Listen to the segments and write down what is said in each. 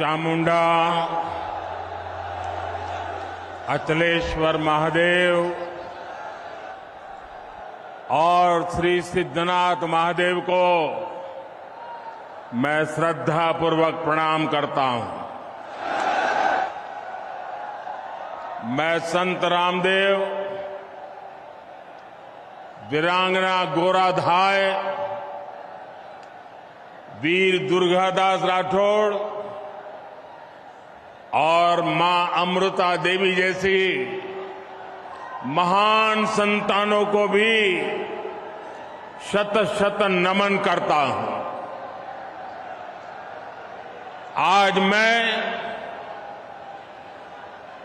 चामुंडा, अचलेश्वर महादेव और श्री सिद्धनाथ महादेव को मैं श्रद्धापूर्वक प्रणाम करता हूं। मैं संत रामदेव, वीरांगना गोराधाय, वीर दुर्गादास राठौड़ और मां अमृता देवी जैसी महान संतानों को भी शत शत नमन करता हूं। आज मैं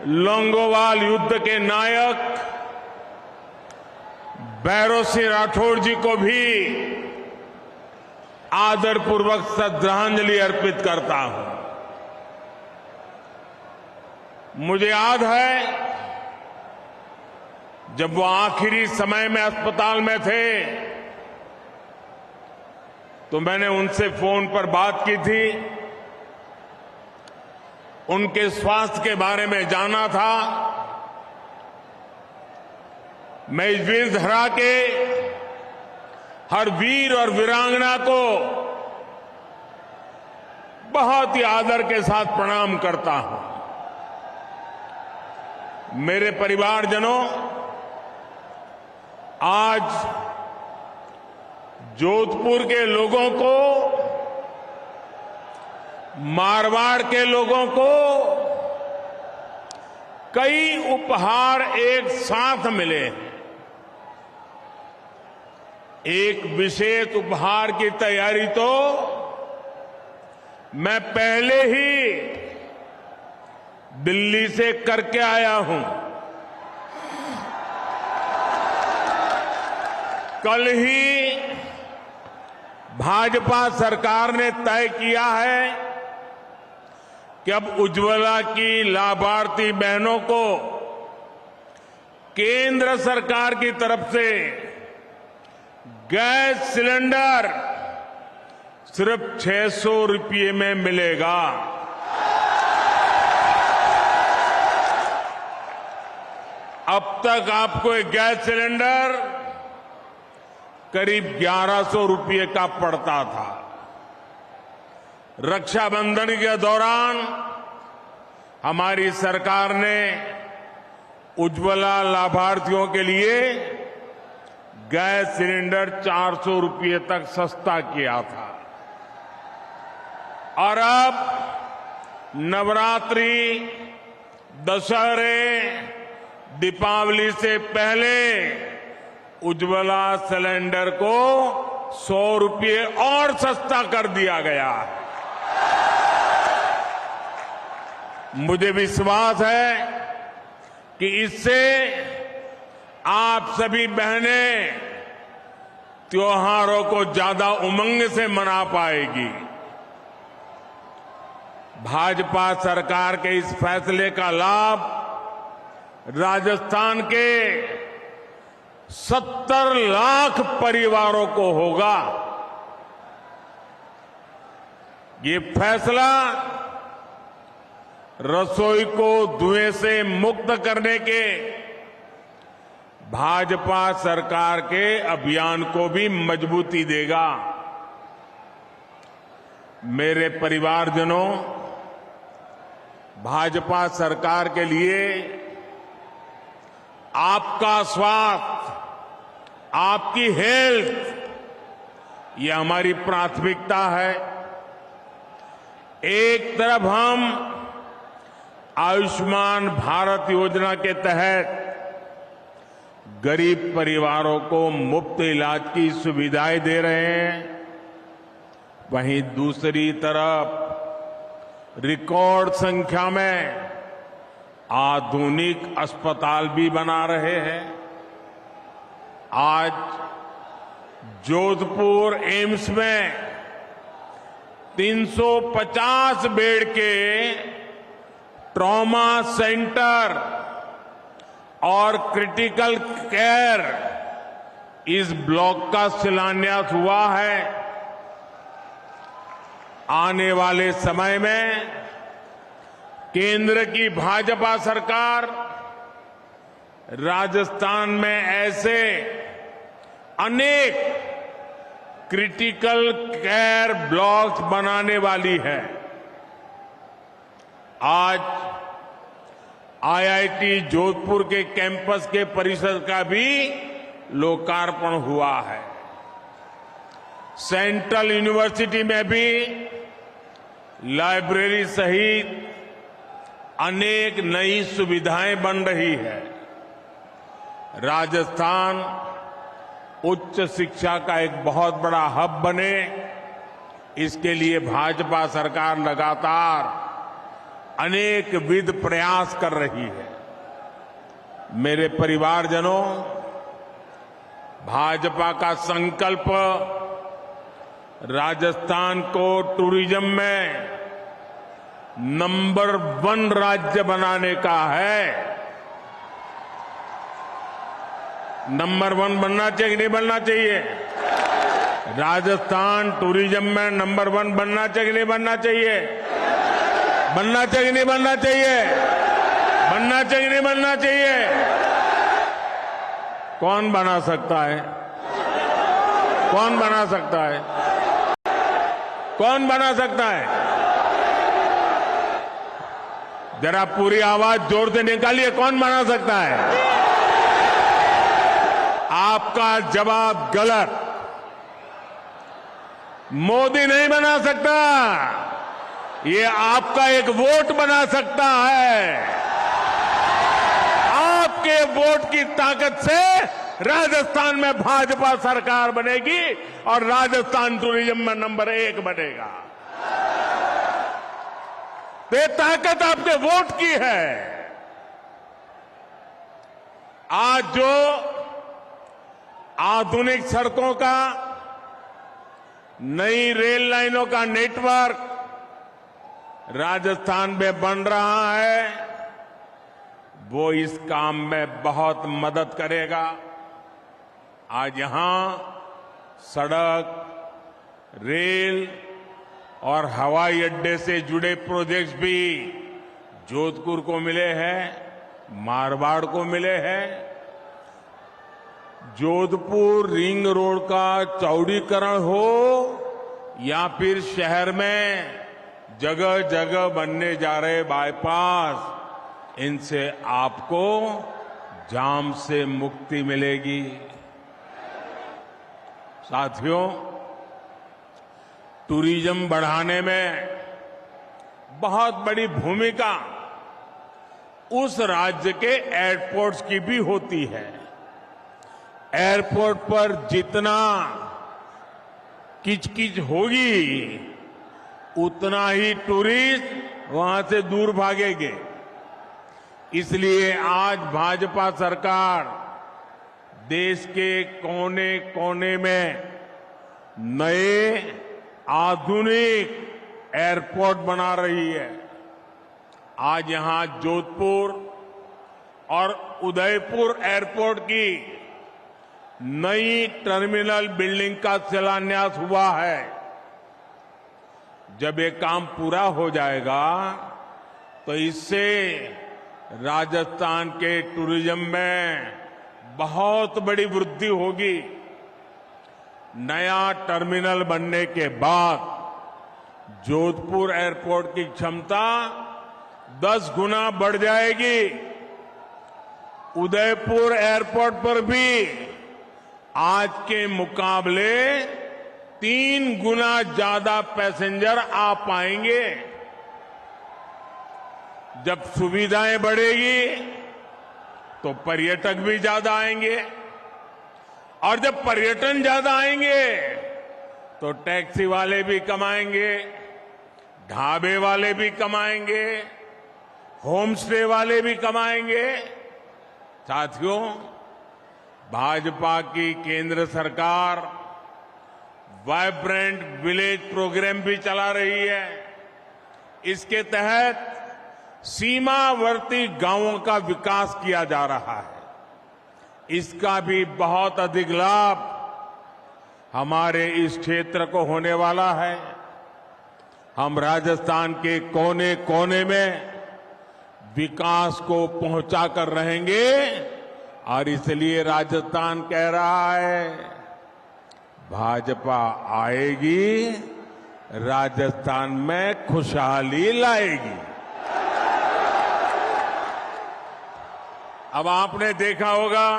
लोंगोवाल युद्ध के नायक भैरव सिंह राठौड़ जी को भी आदरपूर्वक श्रद्धांजलि अर्पित करता हूं। मुझे याद है जब वो आखिरी समय में अस्पताल में थे तो मैंने उनसे फोन पर बात की थी, उनके स्वास्थ्य के बारे में जाना था। मैं इस वीर धरा के हर वीर और वीरांगना को बहुत ही आदर के साथ प्रणाम करता हूं। मेरे परिवारजनों, आज जोधपुर के लोगों को, मारवाड़ के लोगों को कई उपहार एक साथ मिले। एक विशेष उपहार की तैयारी तो मैं पहले ही दिल्ली से करके आया हूं। कल ही भाजपा सरकार ने तय किया है कि अब उज्ज्वला की लाभार्थी बहनों को केंद्र सरकार की तरफ से गैस सिलेंडर सिर्फ 600 रुपये में मिलेगा। अब तक आपको एक गैस सिलेंडर करीब 1100 रुपये का पड़ता था। रक्षाबंधन के दौरान हमारी सरकार ने उज्ज्वला लाभार्थियों के लिए गैस सिलेंडर 400 रुपये तक सस्ता किया था। और अब नवरात्रि, दशहरे, दीपावली से पहले उज्ज्वला सिलेंडर को 100 रुपये और सस्ता कर दिया गया है। मुझे विश्वास है कि इससे आप सभी बहनें त्योहारों को ज्यादा उमंग से मना पाएगी। भाजपा सरकार के इस फैसले का लाभ राजस्थान के 70 लाख परिवारों को होगा। ये फैसला रसोई को धुएं से मुक्त करने के भाजपा सरकार के अभियान को भी मजबूती देगा। मेरे परिवारजनों, भाजपा सरकार के लिए आपका स्वास्थ्य, आपकी हेल्थ, ये हमारी प्राथमिकता है। एक तरफ हम आयुष्मान भारत योजना के तहत गरीब परिवारों को मुफ्त इलाज की सुविधाएं दे रहे हैं, वहीं दूसरी तरफ रिकॉर्ड संख्या में आधुनिक अस्पताल भी बना रहे हैं। आज जोधपुर एम्स में 350 बेड के ट्रॉमा सेंटर और क्रिटिकल केयर इस ब्लॉक का शिलान्यास हुआ है। आने वाले समय में केंद्र की भाजपा सरकार राजस्थान में ऐसे अनेक क्रिटिकल केयर ब्लॉक्स बनाने वाली है। आज आईआईटी जोधपुर के कैंपस के परिसर का भी लोकार्पण हुआ है। सेंट्रल यूनिवर्सिटी में भी लाइब्रेरी सहित अनेक नई सुविधाएं बन रही है। राजस्थान उच्च शिक्षा का एक बहुत बड़ा हब बने, इसके लिए भाजपा सरकार लगातार अनेक विध प्रयास कर रही है। मेरे परिवारजनों, भाजपा का संकल्प राजस्थान को टूरिज्म में नंबर 1 राज्य बनाने का है। नंबर 1 बनना चाहिए कि नहीं बनना चाहिए? राजस्थान टूरिज्म में नंबर 1 बनना चाहिए कि नहीं बनना चाहिए? बनना चाहिए कि नहीं बनना चाहिए? बनना चाहिए कि नहीं बनना चाहिए? कौन बना सकता है? कौन बना सकता है? कौन बना सकता है? जरा पूरी आवाज जोर से निकालिए, कौन बना सकता है? आपका जवाब गलत। मोदी नहीं बना सकता, ये आपका एक वोट बना सकता है। आपके वोट की ताकत से राजस्थान में भाजपा सरकार बनेगी और राजस्थान टूरिज्म में नंबर 1 बनेगा। तो ये ताकत आपके वोट की है। आज जो आधुनिक सड़कों का, नई रेल लाइनों का नेटवर्क राजस्थान में बन रहा है, वो इस काम में बहुत मदद करेगा। आज यहां सड़क, रेल और हवाई अड्डे से जुड़े प्रोजेक्ट्स भी जोधपुर को मिले हैं, मारवाड़ को मिले हैं। जोधपुर रिंग रोड का चौड़ीकरण हो या फिर शहर में जगह जगह बनने जा रहे बाईपास, इनसे आपको जाम से मुक्ति मिलेगी। साथियों, टूरिज्म बढ़ाने में बहुत बड़ी भूमिका उस राज्य के एयरपोर्ट्स की भी होती है। एयरपोर्ट पर जितना किचकिच होगी, उतना ही टूरिस्ट वहां से दूर भागेंगे। इसलिए आज भाजपा सरकार देश के कोने कोने में नए आधुनिक एयरपोर्ट बना रही है। आज यहां जोधपुर और उदयपुर एयरपोर्ट की नई टर्मिनल बिल्डिंग का शिलान्यास हुआ है। जब ये काम पूरा हो जाएगा तो इससे राजस्थान के टूरिज्म में बहुत बड़ी वृद्धि होगी। नया टर्मिनल बनने के बाद जोधपुर एयरपोर्ट की क्षमता 10 गुना बढ़ जाएगी। उदयपुर एयरपोर्ट पर भी आज के मुकाबले 3 गुना ज्यादा पैसेंजर आ पाएंगे। जब सुविधाएं बढ़ेगी तो पर्यटक भी ज्यादा आएंगे, और जब पर्यटन ज्यादा आएंगे तो टैक्सी वाले भी कमाएंगे, ढाबे वाले भी कमाएंगे, होम स्टे वाले भी कमाएंगे। साथियों, भाजपा की केंद्र सरकार वाइब्रेंट विलेज प्रोग्राम भी चला रही है। इसके तहत सीमावर्ती गांवों का विकास किया जा रहा है। इसका भी बहुत अधिक लाभ हमारे इस क्षेत्र को होने वाला है। हम राजस्थान के कोने कोने में विकास को पहुंचाकर रहेंगे और इसलिए राजस्थान कह रहा है भाजपा आएगी, राजस्थान में खुशहाली लाएगी। अब आपने देखा होगा,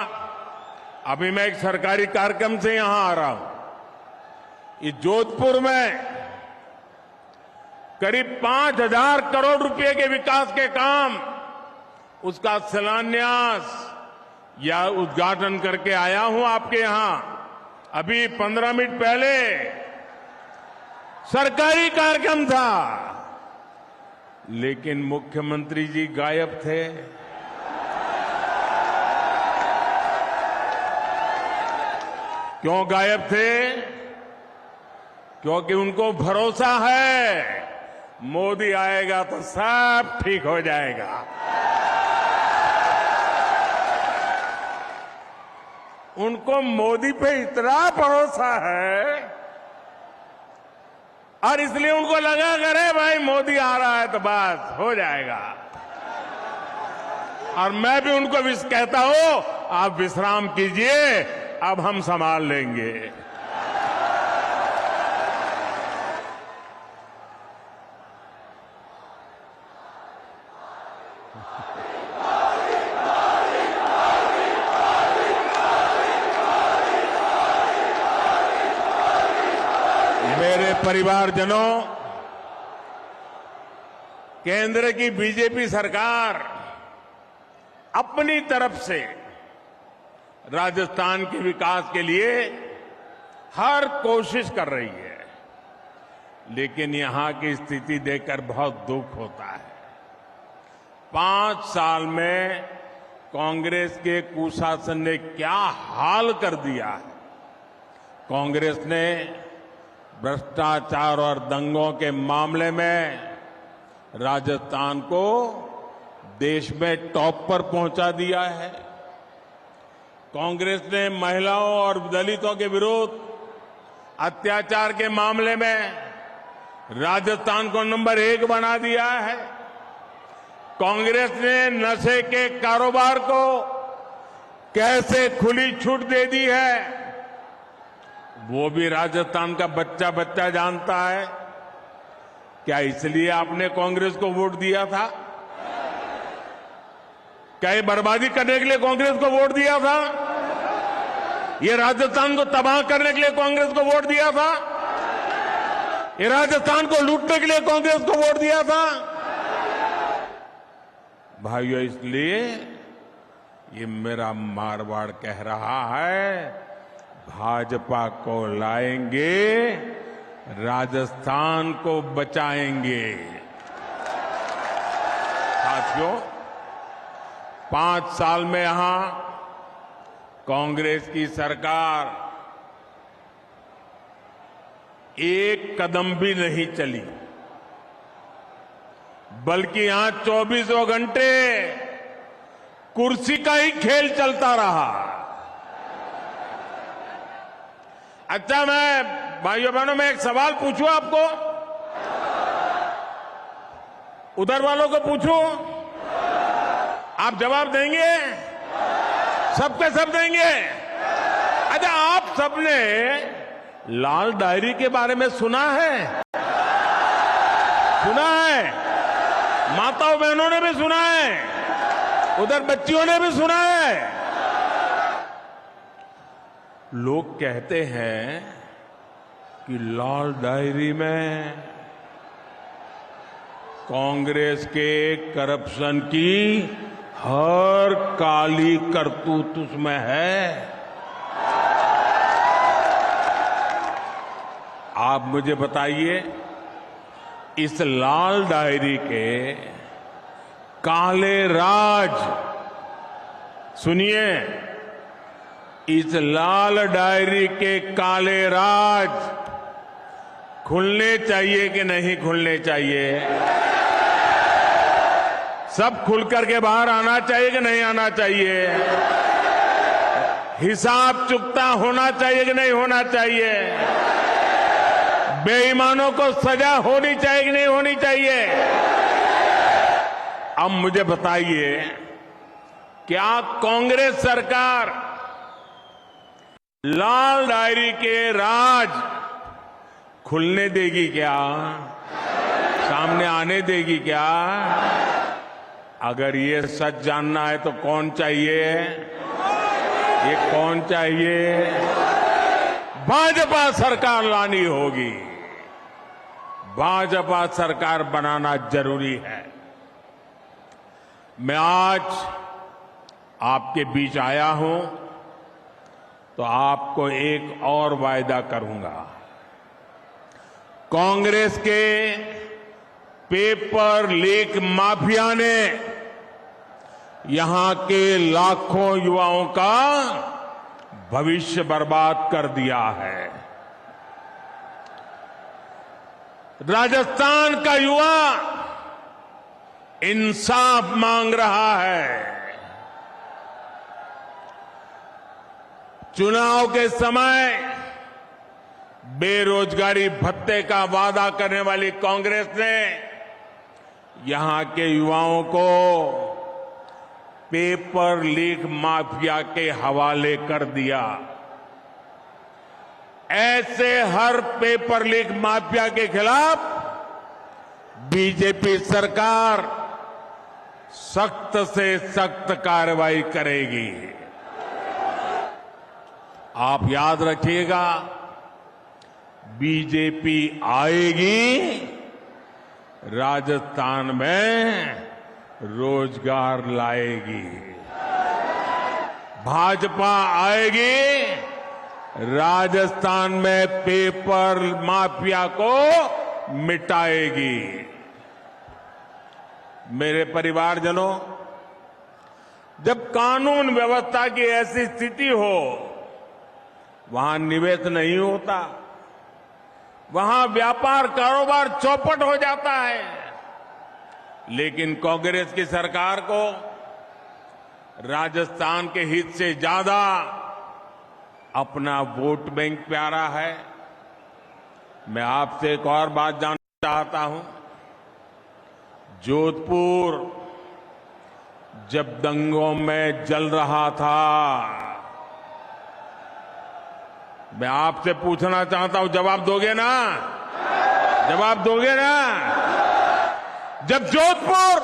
अभी मैं एक सरकारी कार्यक्रम से यहां आ रहा हूं। इस जोधपुर में करीब 5,000 करोड़ रुपए के विकास के काम, उसका शिलान्यास या उद्घाटन करके आया हूं आपके यहां। अभी 15 मिनट पहले सरकारी कार्यक्रम था, लेकिन मुख्यमंत्री जी गायब थे। क्यों गायब थे? क्योंकि उनको भरोसा है मोदी आएगा तो सब ठीक हो जाएगा। उनको मोदी पे इतना भरोसा है और इसलिए उनको लगा करे भाई मोदी आ रहा है तो बस हो जाएगा। और मैं भी उनको कहता हूं आप विश्राम कीजिए, अब हम संभाल लेंगे। मेरे परिवारजनों, केंद्र की बीजेपी सरकार अपनी तरफ से राजस्थान के विकास के लिए हर कोशिश कर रही है, लेकिन यहां की स्थिति देखकर बहुत दुख होता है। 5 साल में कांग्रेस के कुशासन ने क्या हाल कर दिया है। कांग्रेस ने भ्रष्टाचार और दंगों के मामले में राजस्थान को देश में टॉप पर पहुंचा दिया है। कांग्रेस ने महिलाओं और दलितों के विरुद्ध अत्याचार के मामले में राजस्थान को नंबर 1 बना दिया है। कांग्रेस ने नशे के कारोबार को कैसे खुली छूट दे दी है, वो भी राजस्थान का बच्चा बच्चा जानता है। क्या इसलिए आपने कांग्रेस को वोट दिया था? क्या ये बर्बादी करने के लिए कांग्रेस को वोट दिया था? ये राजस्थान को तबाह करने के लिए कांग्रेस को वोट दिया था? ये राजस्थान को लूटने के लिए कांग्रेस को वोट दिया था? भाइयों, इसलिए ये मेरा मारवाड़ कह रहा है, भाजपा को लाएंगे, राजस्थान को बचाएंगे। साथियों, 5 साल में यहां कांग्रेस की सरकार एक कदम भी नहीं चली, बल्कि यहां 24 घंटे कुर्सी का ही खेल चलता रहा। अच्छा, मैं भाइयों बहनों में एक सवाल पूछूं आपको, उधर वालों को पूछूं, आप जवाब देंगे? सबके सब देंगे? अच्छा, आप सबने लाल डायरी के बारे में सुना है? सुना है? माताओं बहनों ने भी सुना है, उधर बच्चियों ने भी सुना है। लोग कहते हैं कि लाल डायरी में कांग्रेस के करप्शन की हर काली करतूत उसमें है। आप मुझे बताइए, इस लाल डायरी के काले राज, सुनिए, इस लाल डायरी के काले राज खुलने चाहिए कि नहीं खुलने चाहिए? सब खुलकर के बाहर आना चाहिए कि नहीं आना चाहिए? हिसाब चुकता होना चाहिए कि नहीं होना चाहिए? बेईमानों को सजा होनी चाहिए कि नहीं होनी चाहिए? अब मुझे बताइए, क्या कांग्रेस सरकार लाल डायरी के राज खुलने देगी क्या? सामने आने देगी क्या? अगर ये सच जानना है तो कौन चाहिए? ये कौन चाहिए? भाजपा सरकार लानी होगी। भाजपा सरकार बनाना जरूरी है। मैं आज आपके बीच आया हूं तो आपको एक और वायदा करूंगा। कांग्रेस के पेपर लीक माफिया ने यहां के लाखों युवाओं का भविष्य बर्बाद कर दिया है। राजस्थान का युवा इंसाफ मांग रहा है। चुनाव के समय बेरोजगारी भत्ते का वादा करने वाली कांग्रेस ने यहां के युवाओं को पेपर लीक माफिया के हवाले कर दिया। ऐसे हर पेपर लीक माफिया के खिलाफ बीजेपी सरकार सख्त से सख्त कार्रवाई करेगी। आप याद रखिएगा, बीजेपी आएगी, राजस्थान में रोजगार लाएगी। भाजपा आएगी, राजस्थान में पेपर माफिया को मिटाएगी। मेरे परिवारजनों, जब कानून व्यवस्था की ऐसी स्थिति हो, वहां निवेश नहीं होता, वहां व्यापार कारोबार चौपट हो जाता है। लेकिन कांग्रेस की सरकार को राजस्थान के हित से ज्यादा अपना वोट बैंक प्यारा है। मैं आपसे एक और बात जानना चाहता हूं। जोधपुर जब दंगों में जल रहा था, मैं आपसे पूछना चाहता हूं, जवाब दोगे ना? जवाब दोगे ना? जब जोधपुर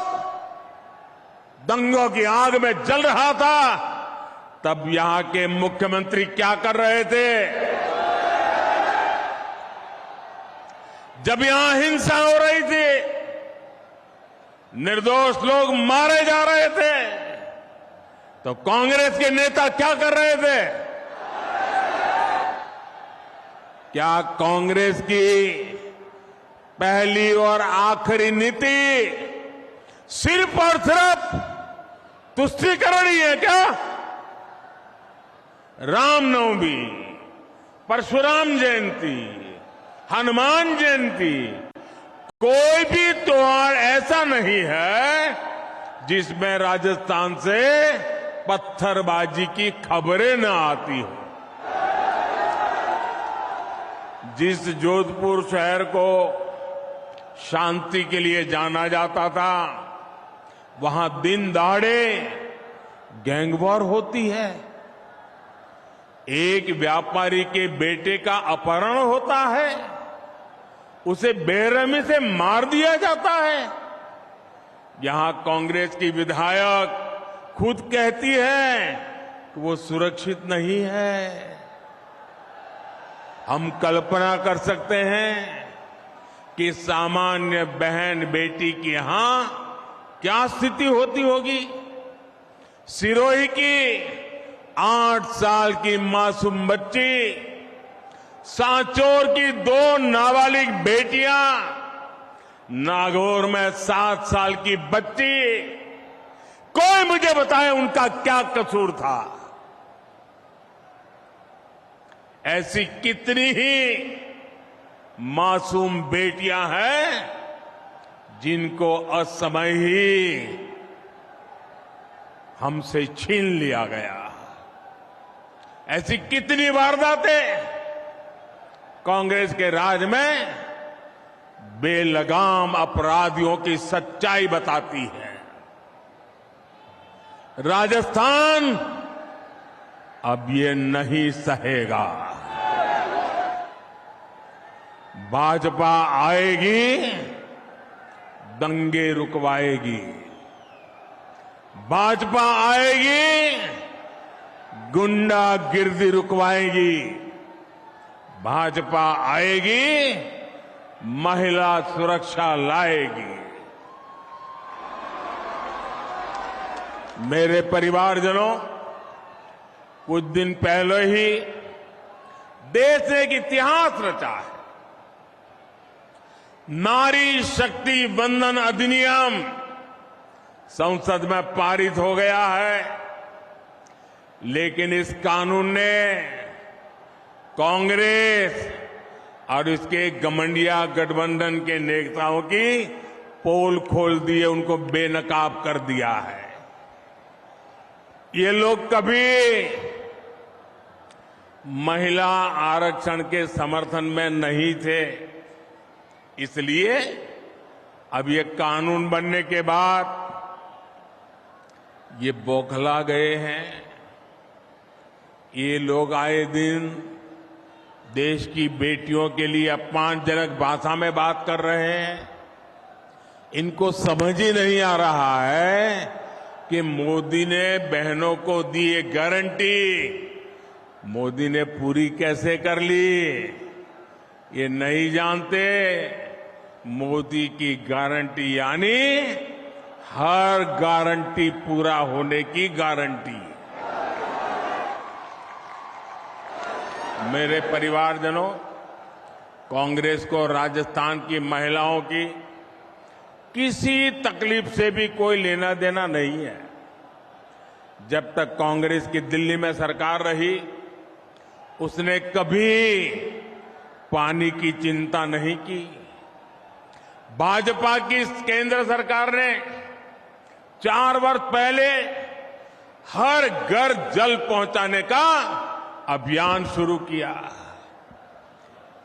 दंगों की आग में जल रहा था, तब यहां के मुख्यमंत्री क्या कर रहे थे? जब यहां हिंसा हो रही थी, निर्दोष लोग मारे जा रहे थे, तो कांग्रेस के नेता क्या कर रहे थे? क्या कांग्रेस की पहली और आखिरी नीति सिर्फ और सिर्फ तुष्टीकरण ही है क्या? रामनवमी, परशुराम जयंती, हनुमान जयंती, कोई भी त्योहार ऐसा नहीं है जिसमें राजस्थान से पत्थरबाजी की खबरें न आती हो। जिस जोधपुर शहर को शांति के लिए जाना जाता था, वहां दिन दहाड़े गैंगवॉर होती है। एक व्यापारी के बेटे का अपहरण होता है, उसे बेरहमी से मार दिया जाता है। यहां कांग्रेस की विधायक खुद कहती है कि वो सुरक्षित नहीं है। हम कल्पना कर सकते हैं कि सामान्य बहन बेटी की यहां क्या स्थिति होती होगी। सिरोही की 8 साल की मासूम बच्ची, सांचौर की 2 नाबालिग बेटियां, नागौर में 7 साल की बच्ची, कोई मुझे बताए उनका क्या कसूर था। ऐसी कितनी ही मासूम बेटियां हैं जिनको असमय ही हमसे छीन लिया गया। ऐसी कितनी वारदातें कांग्रेस के राज में बेलगाम अपराधियों की सच्चाई बताती है। राजस्थान अब ये नहीं सहेगा। भाजपा आएगी, दंगे रुकवाएगी। भाजपा आएगी, गुंडागिर्दी रुकवाएगी। भाजपा आएगी, महिला सुरक्षा लाएगी। मेरे परिवारजनों, कुछ दिन पहले ही देश ने एक इतिहास रचा है। नारी शक्ति वंदन अधिनियम संसद में पारित हो गया है, लेकिन इस कानून ने कांग्रेस और इसके घमंडिया गठबंधन के नेताओं की पोल खोल दी है, उनको बेनकाब कर दिया है। ये लोग कभी महिला आरक्षण के समर्थन में नहीं थे, इसलिए अब ये कानून बनने के बाद ये बौखला गए हैं। ये लोग आए दिन देश की बेटियों के लिए अपमानजनक भाषा में बात कर रहे हैं। इनको समझ ही नहीं आ रहा है कि मोदी ने बहनों को दी ये गारंटी मोदी ने पूरी कैसे कर ली। ये नहीं जानते मोदी की गारंटी यानी हर गारंटी पूरा होने की गारंटी। मेरे परिवारजनों, कांग्रेस को राजस्थान की महिलाओं की किसी तकलीफ से भी कोई लेना देना नहीं है। जब तक कांग्रेस की दिल्ली में सरकार रही, उसने कभी पानी की चिंता नहीं की। भाजपा की केंद्र सरकार ने 4 वर्ष पहले हर घर जल पहुंचाने का अभियान शुरू किया।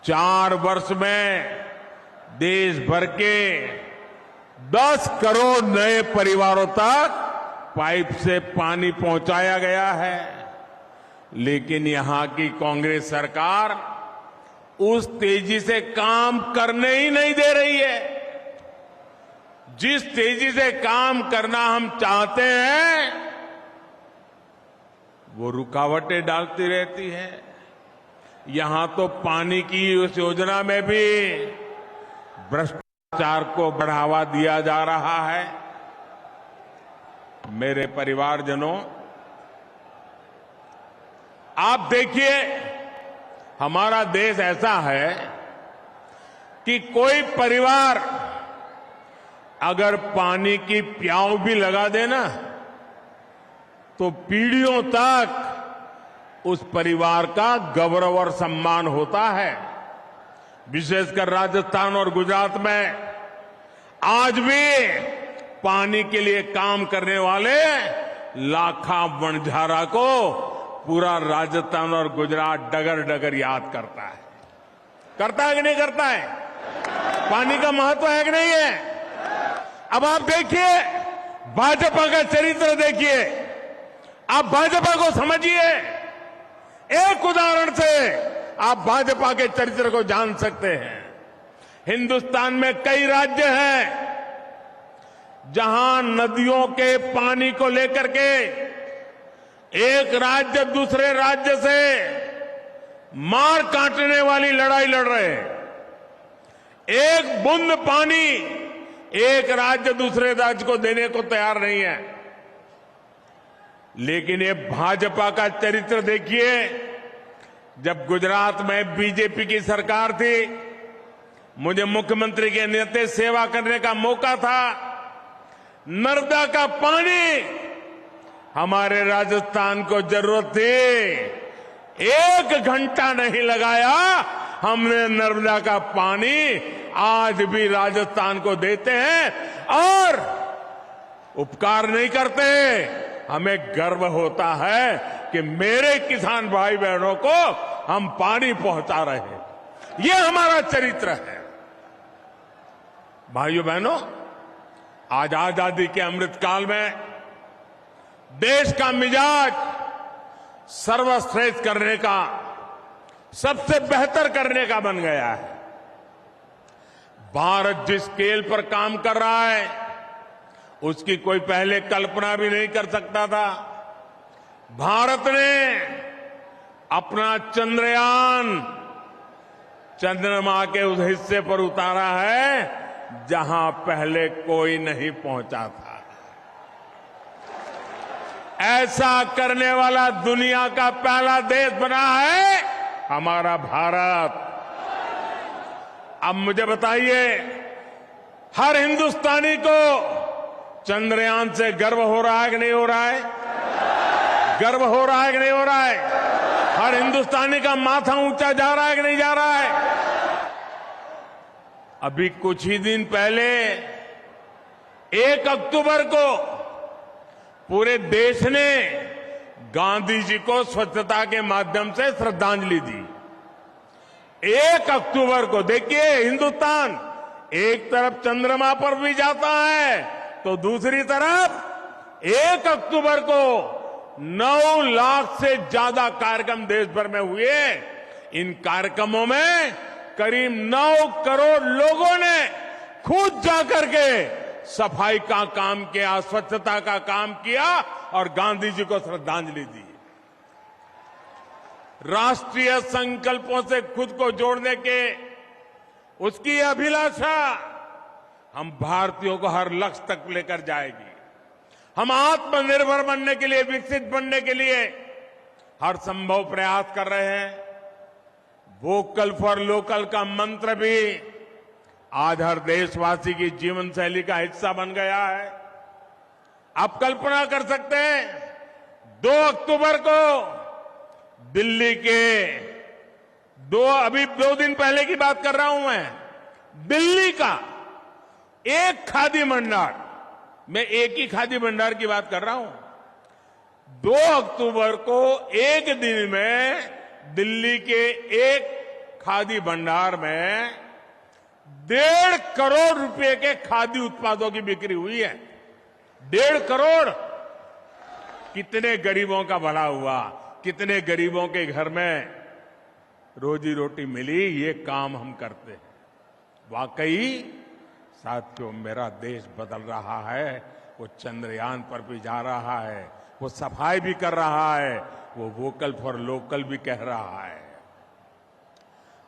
4 वर्ष में देश भर के 10 करोड़ नए परिवारों तक पाइप से पानी पहुंचाया गया है। लेकिन यहां की कांग्रेस सरकार उस तेजी से काम करने ही नहीं दे रही है। जिस तेजी से काम करना हम चाहते हैं, वो रुकावटें डालती रहती है। यहां तो पानी की उस योजना में भी भ्रष्टाचार को बढ़ावा दिया जा रहा है। मेरे परिवारजनों, आप देखिए, हमारा देश ऐसा है कि कोई परिवार अगर पानी की प्याऊ भी लगा देना तो पीढ़ियों तक उस परिवार का गौरव और सम्मान होता है। विशेषकर राजस्थान और गुजरात में आज भी पानी के लिए काम करने वाले लाखा वणझारा को पूरा राजस्थान और गुजरात डगर डगर याद करता है। करता है कि नहीं करता है? पानी का महत्व है कि नहीं है? अब आप देखिए, भाजपा का चरित्र देखिए, आप भाजपा को समझिए। एक उदाहरण से आप भाजपा के चरित्र को जान सकते हैं। हिंदुस्तान में कई राज्य हैं जहां नदियों के पानी को लेकर के एक राज्य दूसरे राज्य से मार काटने वाली लड़ाई लड़ रहे हैं। एक बूंद पानी एक राज्य दूसरे राज्य को देने को तैयार नहीं है। लेकिन ये भाजपा का चरित्र देखिए। जब गुजरात में बीजेपी की सरकार थी, मुझे मुख्यमंत्री के नाते सेवा करने का मौका था। नर्मदा का पानी हमारे राजस्थान को जरूरत थी। 1 घंटा नहीं लगाया, हमने नर्मदा का पानी आज भी राजस्थान को देते हैं और उपकार नहीं करते। हमें गर्व होता है कि मेरे किसान भाई बहनों को हम पानी पहुंचा रहे हैं। ये हमारा चरित्र है। भाइयों बहनों, आज आजादी के अमृत काल में देश का मिजाज सर्वश्रेष्ठ करने का, सबसे बेहतर करने का बन गया है। भारत जिस स्केल पर काम कर रहा है उसकी कोई पहले कल्पना भी नहीं कर सकता था। भारत ने अपना चंद्रयान चंद्रमा के उस हिस्से पर उतारा है जहां पहले कोई नहीं पहुंचा था। ऐसा करने वाला दुनिया का पहला देश बना है हमारा भारत। अब मुझे बताइए, हर हिंदुस्तानी को चंद्रयान से गर्व हो रहा है कि नहीं हो रहा है? गर्व हो रहा है कि नहीं हो रहा है? हर हिंदुस्तानी का माथा ऊंचा जा रहा है कि नहीं जा रहा है? अभी कुछ ही दिन पहले 1 अक्टूबर को पूरे देश ने गांधी जी को स्वच्छता के माध्यम से श्रद्धांजलि दी। 1 अक्टूबर को देखिए, हिंदुस्तान एक तरफ चंद्रमा पर भी जाता है तो दूसरी तरफ 1 अक्टूबर को 9 लाख से ज्यादा कार्यक्रम देश भर में हुए। इन कार्यक्रमों में करीब 9 करोड़ लोगों ने खुद जाकर के सफाई का काम किया, स्वच्छता का काम किया और गांधी जी को श्रद्धांजलि दी। राष्ट्रीय संकल्पों से खुद को जोड़ने के उसकी अभिलाषा हम भारतीयों को हर लक्ष्य तक लेकर जाएगी। हम आत्मनिर्भर बनने के लिए, विकसित बनने के लिए हर संभव प्रयास कर रहे हैं। वोकल फॉर लोकल का मंत्र भी आज हर देशवासी की जीवन शैली का हिस्सा बन गया है। आप कल्पना कर सकते हैं, 2 अक्टूबर को दिल्ली के अभी 2 दिन पहले की बात कर रहा हूं मैं, दिल्ली का एक खादी भंडार, मैं एक ही खादी भंडार की बात कर रहा हूं, 2 अक्टूबर को एक दिन में दिल्ली के एक खादी भंडार में 1.5 करोड़ रुपए के खादी उत्पादों की बिक्री हुई है। 1.5 करोड़। कितने गरीबों का भला हुआ, कितने गरीबों के घर में रोजी रोटी मिली, ये काम हम करते हैं। वाकई साथियों, मेरा देश बदल रहा है। वो चंद्रयान पर भी जा रहा है, वो सफाई भी कर रहा है, वो वोकल फॉर लोकल भी कह रहा है।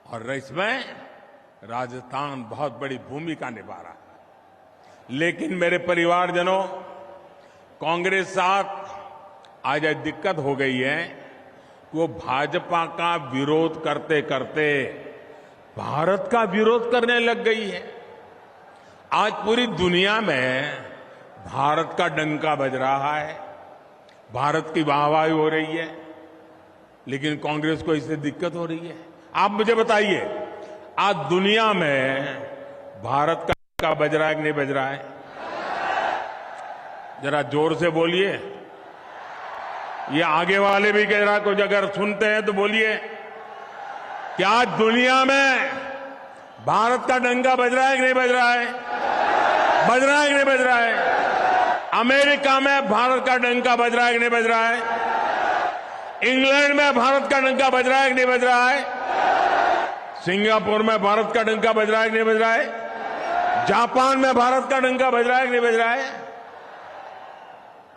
और इसमें राजस्थान बहुत बड़ी भूमिका निभा रहा है। लेकिन मेरे परिवारजनों, कांग्रेस साथ आज दिक्कत हो गई है, वो भाजपा का विरोध करते करते भारत का विरोध करने लग गई है। आज पूरी दुनिया में भारत का डंका बज रहा है, भारत की वाहवाही हो रही है, लेकिन कांग्रेस को इससे दिक्कत हो रही है। आप मुझे बताइए, आज दुनिया में भारत का डंका बज रहा है कि नहीं बज रहा है? जरा जोर से बोलिए। ये आगे वाले भी कह रहा, कुछ अगर सुनते हैं तो बोलिए। क्या दुनिया में भारत का डंका बज रहा है कि नहीं बज रहा है? बज रहा है कि नहीं बज रहा है? अमेरिका में भारत का डंका बज रहा है कि नहीं बज रहा है? इंग्लैंड में भारत का डंका बज रहा है कि नहीं बज रहा है? सिंगापुर में भारत का डंका बज रहा है कि नहीं बज रहा है? जापान में भारत का डंका बज रहा है कि नहीं बज रहा है?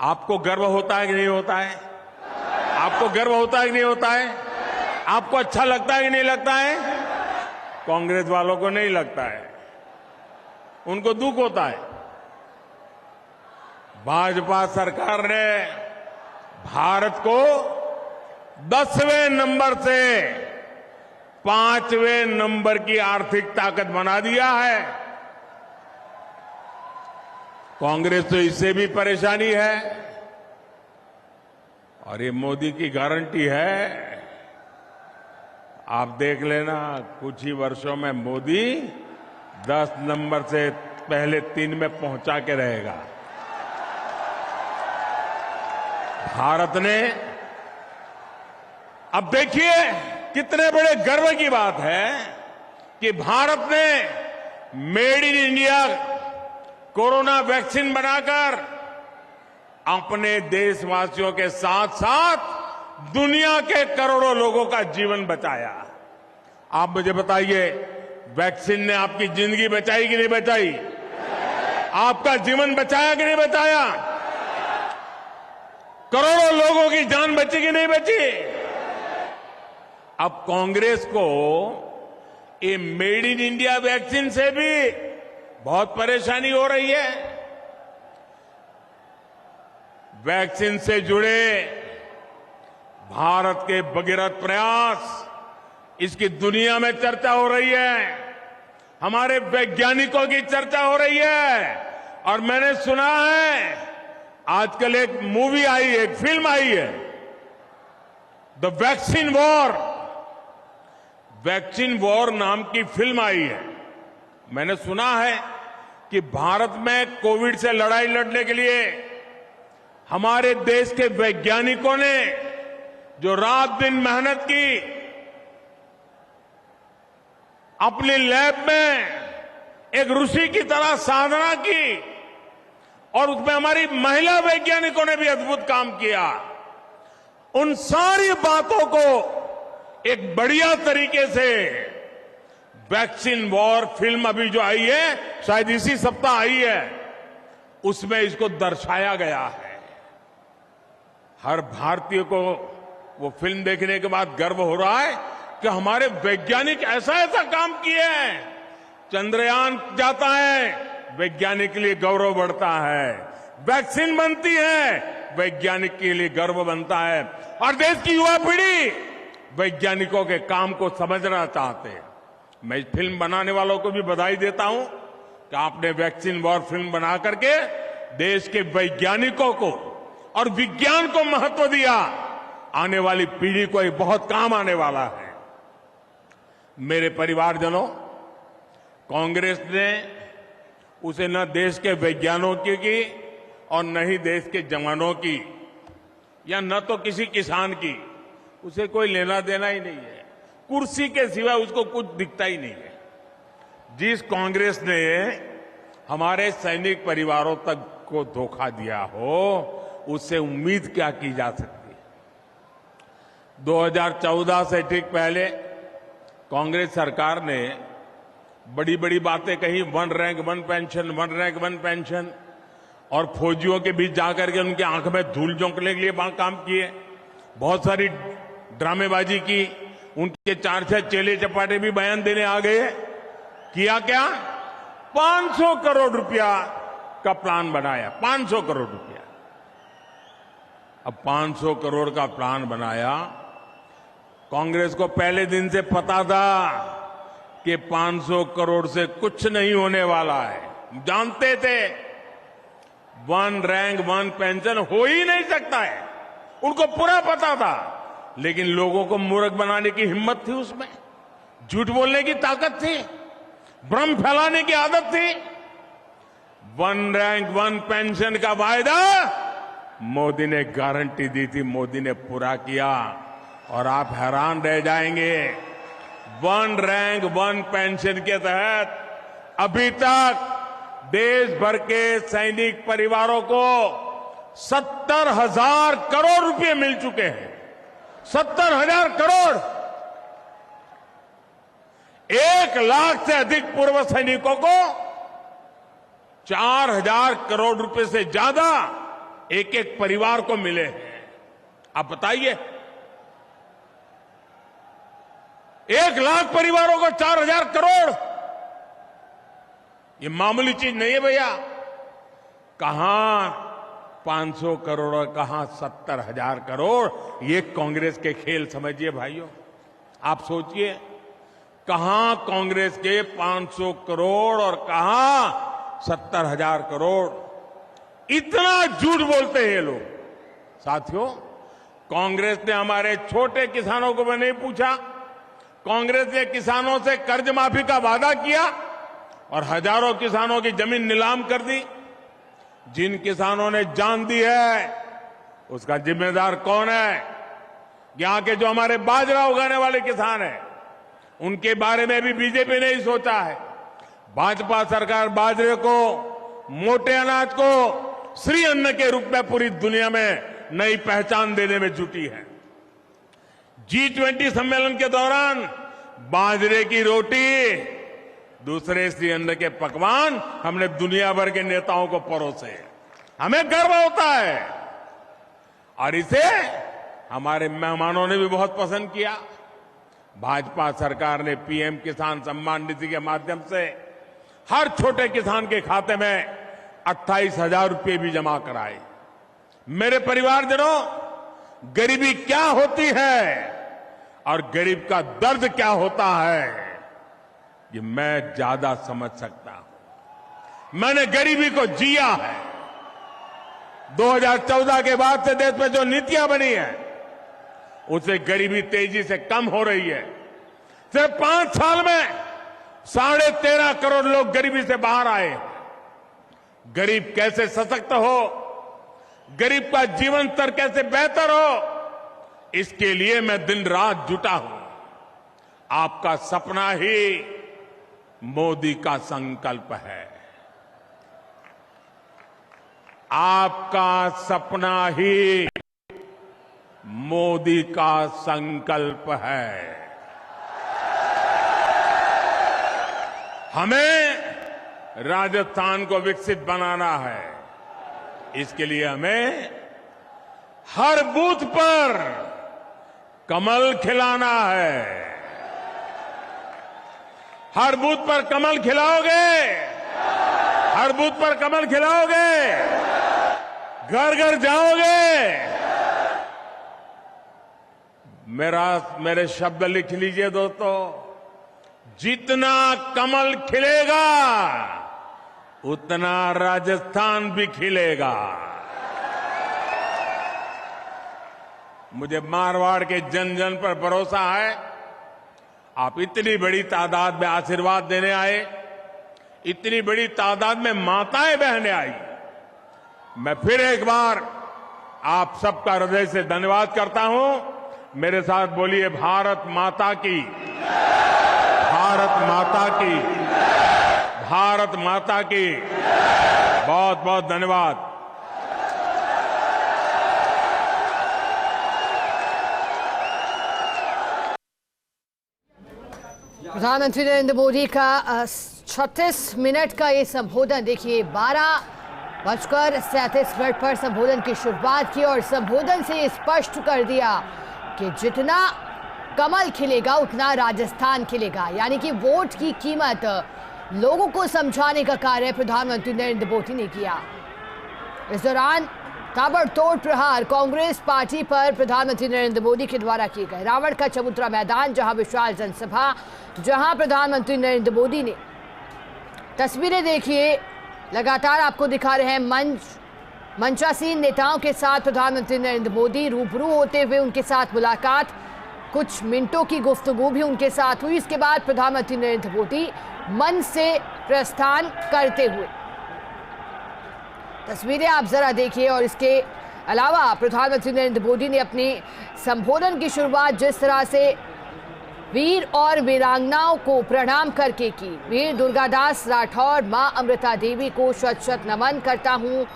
आपको गर्व होता है कि नहीं होता है? आपको गर्व होता है कि नहीं होता है? आपको अच्छा लगता है कि नहीं लगता है? कांग्रेस वालों को नहीं लगता है, उनको दुख होता है। भाजपा सरकार ने भारत को 10वें नंबर से 5वें नंबर की आर्थिक ताकत बना दिया है। कांग्रेस तो इससे भी परेशानी है, और ये मोदी की गारंटी है। आप देख लेना, कुछ ही वर्षों में मोदी 10 नंबर से पहले 3 में पहुंचा के रहेगा। भारत ने, अब देखिए कितने बड़े गर्व की बात है कि भारत ने made in India corona vaccine बनाकर अपने देशवासियों के साथ साथ दुनिया के करोड़ों लोगों का जीवन बचाया। आप मुझे बताइए, वैक्सीन ने आपकी जिंदगी बचाई कि नहीं बचाई? आपका जीवन बचाया कि नहीं बचाया? करोड़ों लोगों की जान बची कि नहीं बची? अब कांग्रेस को ये मेड इन इंडिया वैक्सीन से भी बहुत परेशानी हो रही है। वैक्सीन से जुड़े भारत के भगीरथ प्रयास, इसकी दुनिया में चर्चा हो रही है, हमारे वैज्ञानिकों की चर्चा हो रही है। और मैंने सुना है आजकल एक मूवी आई है, एक फिल्म आई है, the vaccine war. Vaccine war नाम की फिल्म आई है। मैंने सुना है कि भारत में कोविड से लड़ाई लड़ने के लिए हमारे देश के वैज्ञानिकों ने जो रात दिन मेहनत की, अपनी लैब में एक ऋषि की तरह साधना की, और उसमें हमारी महिला वैज्ञानिकों ने भी अद्भुत काम किया। उन सारी बातों को एक बढ़िया तरीके से वैक्सीन वॉर फिल्म अभी जो आई है, शायद इसी सप्ताह आई है, उसमें इसको दर्शाया गया है। हर भारतीय को वो फिल्म देखने के बाद गर्व हो रहा है कि हमारे वैज्ञानिक ऐसा ऐसा काम किए हैं। चंद्रयान जाता है, वैज्ञानिक के लिए गौरव बढ़ता है। वैक्सीन बनती है, वैज्ञानिक के लिए गर्व बनता है। और देश की युवा पीढ़ी वैज्ञानिकों के काम को समझना चाहते हैं। मैं इस फिल्म बनाने वालों को भी बधाई देता हूं कि आपने वैक्सीन वॉर फिल्म बना करके देश के वैज्ञानिकों को और विज्ञान को महत्व दिया। आने वाली पीढ़ी को ये बहुत काम आने वाला है। मेरे परिवारजनों, कांग्रेस ने उसे न देश के वैज्ञानिकों की और न ही देश के जवानों की, या न तो किसी किसान की, उसे कोई लेना देना ही नहीं है। कुर्सी के सिवा उसको कुछ दिखता ही नहीं है। जिस कांग्रेस ने हमारे सैनिक परिवारों तक को धोखा दिया हो, उससे उम्मीद क्या की जा सकती है? 2014 से ठीक पहले कांग्रेस सरकार ने बड़ी बड़ी बातें कही, one rank one pension, one rank one pension, और फौजियों के बीच जाकर के उनकी आंख में धूल झोंकने के लिए काम किए। बहुत सारी ड्रामेबाजी की, उनके 4-6 चेले चपाटे भी बयान देने आ गए। किया क्या? 500 करोड़ रुपया का प्लान बनाया। 500 करोड़ रुपया। अब 500 करोड़ का प्लान बनाया। कांग्रेस को पहले दिन से पता था कि 500 करोड़ से कुछ नहीं होने वाला है। जानते थे वन रैंक वन पेंशन हो ही नहीं सकता है, उनको पूरा पता था। लेकिन लोगों को मूर्ख बनाने की हिम्मत थी, उसमें झूठ बोलने की ताकत थी, भ्रम फैलाने की आदत थी। वन रैंक वन पेंशन का वायदा मोदी ने गारंटी दी थी, मोदी ने पूरा किया। और आप हैरान रह जाएंगे, वन रैंक वन पेंशन के तहत अभी तक देश भर के सैनिक परिवारों को 70,000 करोड़ रुपए मिल चुके हैं। 70,000 करोड़। 1 लाख से अधिक पूर्व सैनिकों को 4,000 करोड़ रुपए से ज्यादा एक एक परिवार को मिले हैं। आप बताइए, 1 लाख परिवारों को 4,000 करोड़, ये मामूली चीज नहीं है भैया। कहां 500 करोड़ और कहां 70,000 करोड़, ये कांग्रेस के खेल समझिए भाइयों। आप सोचिए, कहां कांग्रेस के 500 करोड़ और कहां 70,000 करोड़। इतना झूठ बोलते हैं ये लोग। साथियों, कांग्रेस ने हमारे छोटे किसानों को भी नहीं पूछा। कांग्रेस ने किसानों से कर्ज माफी का वादा किया और हजारों किसानों की जमीन नीलाम कर दी। जिन किसानों ने जान दी है, उसका जिम्मेदार कौन है? यहां के जो हमारे बाजरा उगाने वाले किसान हैं, उनके बारे में भी बीजेपी ने ही सोचा है। भाजपा सरकार बाजरे को, मोटे अनाज को श्री अन्न के रूप में पूरी दुनिया में नई पहचान देने में जुटी है। G20 सम्मेलन के दौरान बाजरे की रोटी, दूसरे श्री अन्न के पकवान हमने दुनिया भर के नेताओं को परोसे। हमें गर्व होता है और इसे हमारे मेहमानों ने भी बहुत पसंद किया। भाजपा सरकार ने पीएम किसान सम्मान निधि के माध्यम से हर छोटे किसान के खाते में 28,000 रुपये भी जमा कराए। मेरे परिवारजनों, गरीबी क्या होती है और गरीब का दर्द क्या होता है, ये मैं ज्यादा समझ सकता हूं। मैंने गरीबी को जिया है। 2014 के बाद से देश में जो नीतियां बनी है, उससे गरीबी तेजी से कम हो रही है। सिर्फ 5 साल में 13.5 करोड़ लोग गरीबी से बाहर आए। गरीब कैसे सशक्त हो, गरीब का जीवन स्तर कैसे बेहतर हो, इसके लिए मैं दिन रात जुटा हूं। आपका सपना ही मोदी का संकल्प है। आपका सपना ही मोदी का संकल्प है। हमें राजस्थान को विकसित बनाना है। इसके लिए हमें हर बूथ पर कमल खिलाना है। हर बूथ पर कमल खिलाओगे, हर बूथ पर कमल खिलाओगे, घर घर जाओगे। मेरे शब्द लिख लीजिए दोस्तों, जितना कमल खिलेगा उतना राजस्थान भी खिलेगा। मुझे मारवाड़ के जन जन पर भरोसा है। आप इतनी बड़ी तादाद में आशीर्वाद देने आए, इतनी बड़ी तादाद में माताएं बहनें आई। मैं फिर एक बार आप सबका हृदय से धन्यवाद करता हूं। मेरे साथ बोलिए, भारत माता की, भारत माता की, भारत माता की। बहुत बहुत धन्यवाद। प्रधानमंत्री नरेंद्र मोदी का 36 मिनट का ये संबोधन देखिए, 12:37 पर संबोधन की शुरुआत की और संबोधन से ये स्पष्ट कर दिया कि जितना कमल खिलेगा उतना राजस्थान खिलेगा। यानी कि वोट की कीमत लोगों को समझाने का कार्य प्रधानमंत्री नरेंद्र मोदी ने किया। इस दौरान ताबड़तोड़ प्रहार कांग्रेस पार्टी पर प्रधानमंत्री नरेंद्र मोदी के द्वारा किए गए। रावण का चबूतरा मैदान, जहां विशाल जनसभा, जहां प्रधानमंत्री नरेंद्र मोदी ने, तस्वीरें देखिए, लगातार आपको दिखा रहे हैं मंचासीन नेताओं के साथ प्रधानमंत्री नरेंद्र मोदी रूबरू होते हुए, उनके साथ मुलाकात, कुछ मिनटों की गुफ्तगू भी उनके साथ हुई। इसके बाद प्रधानमंत्री नरेंद्र मोदी मंच से प्रस्थान करते हुए, तस्वीरें आप जरा देखिए। और इसके अलावा प्रधानमंत्री नरेंद्र मोदी ने अपने संबोधन की शुरुआत जिस तरह से वीर और वीरांगनाओं को प्रणाम करके की, वीर दुर्गादास राठौर, मां अमृता देवी को शत शत नमन करता हूं,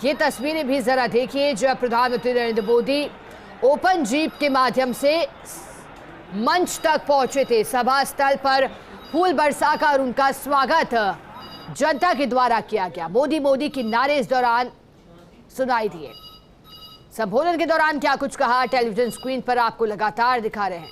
ये तस्वीरें भी जरा देखिए। जब प्रधानमंत्री नरेंद्र मोदी ओपन जीप के माध्यम से मंच तक पहुंचे थे, सभा स्थल पर फूल बरसाकर उनका स्वागत जनता के द्वारा किया गया। मोदी मोदी की नारे इस दौरान सुनाई दिए। संबोधन के दौरान क्या कुछ कहा, टेलीविजन स्क्रीन पर आपको लगातार दिखा रहे हैं।